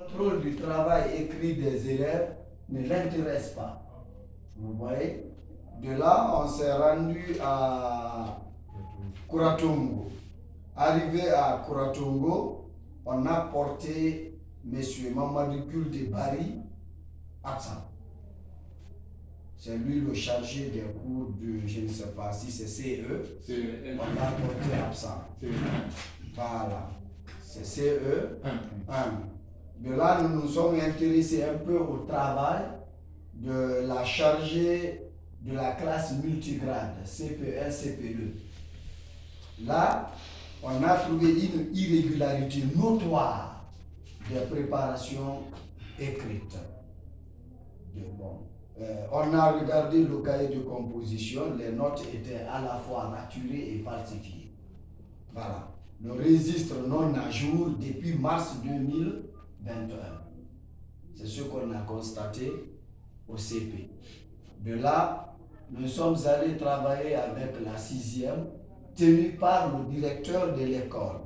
Le contrôle du travail écrit des élèves ne l'intéresse pas. Vous voyez? De là, on s'est rendu à Kuratungo. Arrivé à Kuratungo, on a porté M. Mamadou de Bari absent. C'est lui le chargé des cours de, je ne sais pas si c'est CE. On l'a porté absent. Voilà. C'est CE 1. De là, nous nous sommes intéressés un peu au travail de la chargée de la classe multigrade, CP1, CP2. Là, on a trouvé une irrégularité notoire des préparations écrites. On a regardé le cahier de composition, les notes étaient à la fois raturées et falsifiées. Voilà. Le registre non à jour depuis mars 2021. C'est ce qu'on a constaté au CP. De là, nous sommes allés travailler avec la 6e, tenue par le directeur de l'école.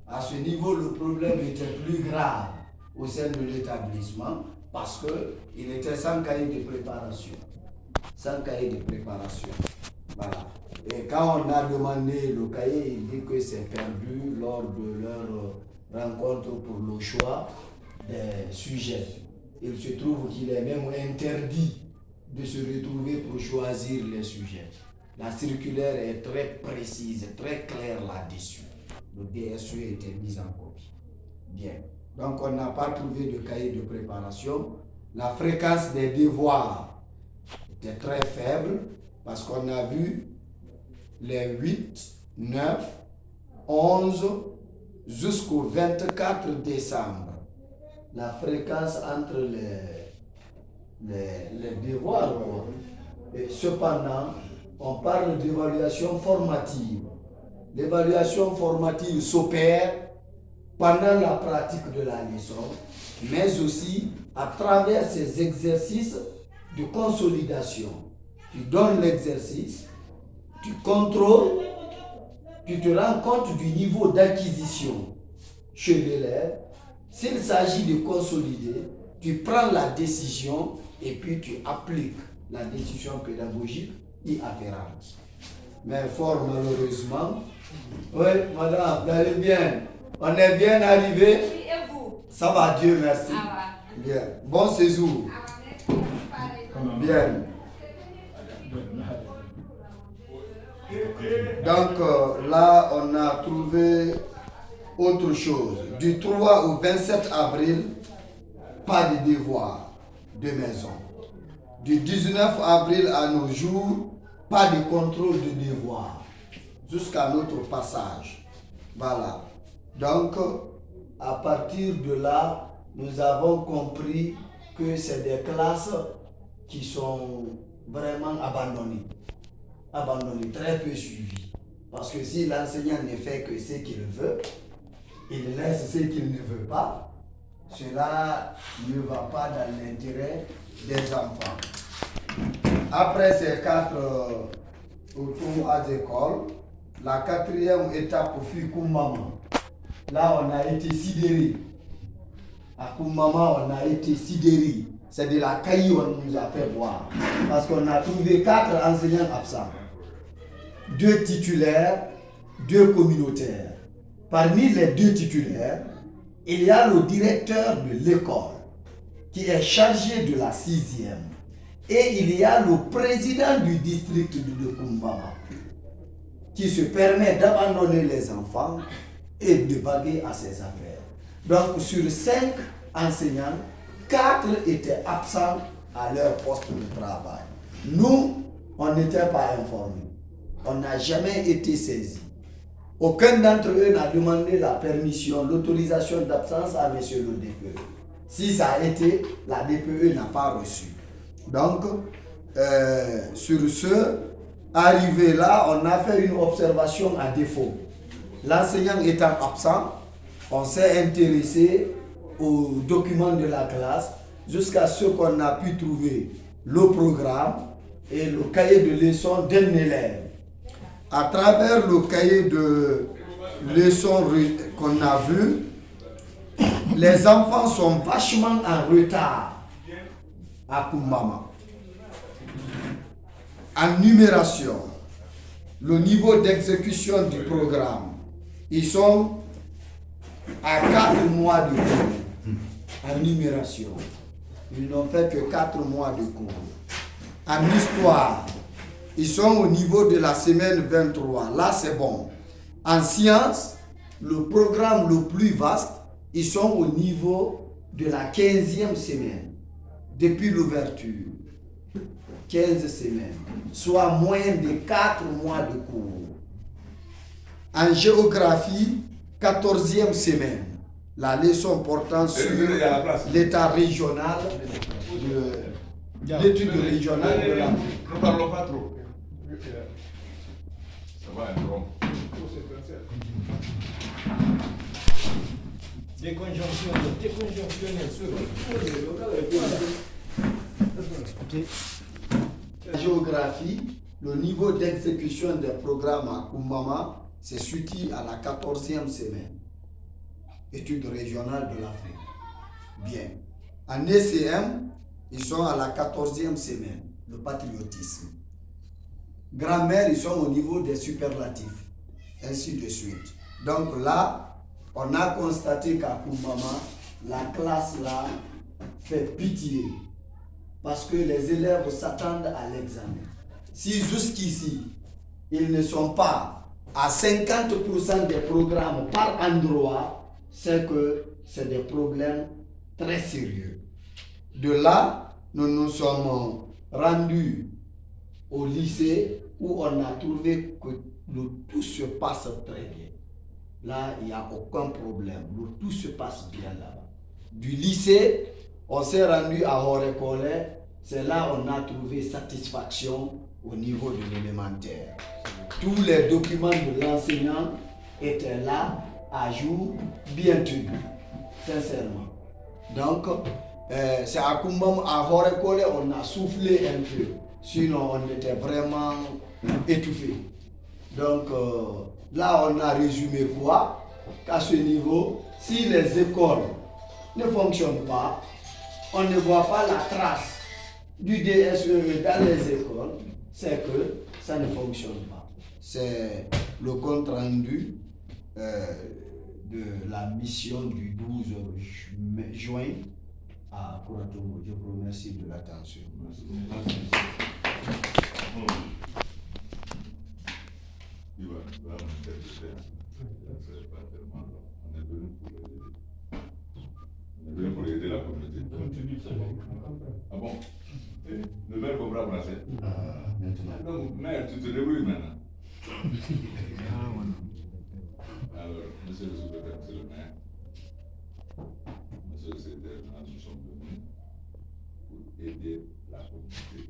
À ce niveau, le problème était plus grave au sein de l'établissement parce qu'il était sans cahier de préparation. Sans cahier de préparation. Voilà. Et quand on a demandé le cahier, il dit que c'est perdu lors de leur rencontre pour le choix des sujets. Il se trouve qu'il est même interdit de se retrouver pour choisir les sujets. La circulaire est très précise, très claire là-dessus. Le DSE était mis en copie. Bien. Donc on n'a pas trouvé de cahier de préparation. La fréquence des devoirs était très faible parce qu'on a vu les 8, 9, 11 jusqu'au 24 décembre. La fréquence entre les devoirs. Et cependant, on parle d'évaluation formative. L'évaluation formative s'opère pendant la pratique de la leçon, mais aussi à travers ces exercices de consolidation. Tu donnes l'exercice, tu contrôles, tu te rends compte du niveau d'acquisition chez l'élève. S'il s'agit de consolider, tu prends la décision et puis tu appliques la décision pédagogique y afférente. Mais fort malheureusement, oui, madame, vous allez bien. On est bien arrivé. Oui, et vous? Ça va, Dieu merci. Ah, Bien. Bon séjour. Bien. Donc là, on a trouvé autre chose. Du 3 au 27 avril, pas de devoir de maison. Du 19 avril à nos jours, pas de contrôle de devoir jusqu'à notre passage. Voilà. Donc, à partir de là, nous avons compris que c'est des classes qui sont vraiment abandonnées. Abandonnées, très peu suivies. Parce que si l'enseignant ne fait que ce qu'il veut, il laisse ce qu'il ne veut pas, cela ne va pas dans l'intérêt des enfants. Après ces 4 retours à l'école, la 4e étape fut Kumbama. Là, on a été sidérés. À Kumbama, on a été sidérés. C'est de la caille qu'on nous a fait voir. Parce qu'on a trouvé 4 enseignants absents. 2 titulaires, 2 communautaires. Parmi les 2 titulaires, il y a le directeur de l'école qui est chargé de la 6e. Et il y a le président du district de Kumbama qui se permet d'abandonner les enfants et de vaguer à ses affaires. Donc sur 5 enseignants, 4 étaient absents à leur poste de travail. Nous, on n'était pas informés. On n'a jamais été saisis. Aucun d'entre eux n'a demandé la permission, l'autorisation d'absence à monsieur le DPE. Si ça a été, la DPE n'a pas reçu. Donc, sur ce, arrivé là, on a fait une observation à défaut. L'enseignant étant absent, on s'est intéressé aux documents de la classe jusqu'à ce qu'on a pu trouver le programme et le cahier de leçon d'un élève. À travers le cahier de leçon qu'on a vu, les enfants sont vachement en retard à Kumbama. En numération, le niveau d'exécution du programme, ils sont à 4 mois de cours. En numération, ils n'ont fait que 4 mois de cours. En histoire, ils sont au niveau de la semaine 23. Là, c'est bon. En sciences, le programme le plus vaste, ils sont au niveau de la 15e semaine. Depuis l'ouverture. 15 semaines. Soit moins de 4 mois de cours. En géographie, 14e semaine. La leçon portant sur l'état régional l'étude régionale de la... Ne parlons pas trop. Ça va être long. La géographie, le niveau d'exécution des programmes à Kumbama se situe à la 14e semaine. Étude régionale de l'Afrique. Bien. En ECM, ils sont à la 14e semaine, le patriotisme. Grammaire, ils sont au niveau des superlatifs, ainsi de suite. Donc là, on a constaté qu'à Kumbama, la classe là fait pitié, parce que les élèves s'attendent à l'examen. Si jusqu'ici, ils ne sont pas à 50% des programmes par endroit, c'est que c'est des problèmes très sérieux. De là, nous nous sommes rendus au lycée où on a trouvé que tout se passe très bien. Là, il n'y a aucun problème. Tout se passe bien là-bas. Du lycée, on s'est rendu à Horekole. C'est là qu'on a trouvé satisfaction au niveau de l'élémentaire. Tous les documents de l'enseignant étaient là, à jour, bien tenus, sincèrement. Donc, c'est à Kumbam, à Horekole, on a soufflé un peu. Sinon, on était vraiment étouffé. Donc, là, on a résumé quoi? Qu'à ce niveau, si les écoles ne fonctionnent pas, on ne voit pas la trace du DSE dans les écoles, c'est que ça ne fonctionne pas. C'est le compte rendu de la mission du 12 juin à Kuratomo. Je vous remercie de l'attention. On est venu pour aider la communauté. Ah bon? Le maire comprend français? Maintenant. Donc, maire, tu te débrouilles maintenant. Alors, monsieur le sous-préfet, monsieur le maire, monsieur le secrétaire, nous sommes venus pour aider la communauté.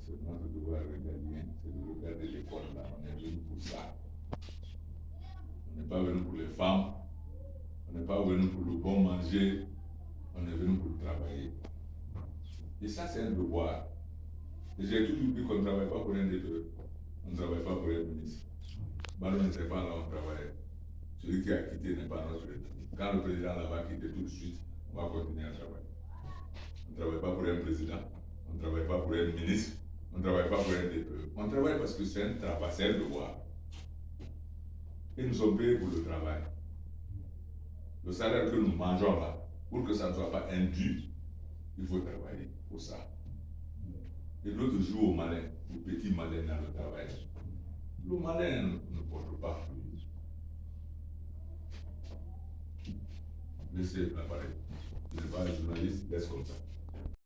C'est notre devoir régalien, c'est de regarder l'école là, on est venu pour ça. On n'est pas venu pour les femmes, on n'est pas venu pour le bon manger, on est venu pour travailler. Et ça, c'est un devoir. Et j'ai toujours dit qu'on ne travaille pas pour un DPE, on ne travaille pas pour un ministre. Ballon n'était pas là, on travaillait. Celui qui a quitté n'est pas notre. Quand le président là-bas quitté tout de suite, on va continuer à travailler. On ne travaille pas pour un président, on ne travaille pas pour un ministre, on ne travaille pas pour un DPE. On travaille parce que c'est un travail, c'est un devoir. Et nous sommes payés pour le travail. Le salaire que nous mangeons là, pour que ça ne soit pas indu, il faut travailler pour ça. Et l'autre joue au malin, au petit malin dans le travail. Le malin ne porte pas fruit. Laissez l'appareil. Je ne suis pas un journaliste, laisse comme ça.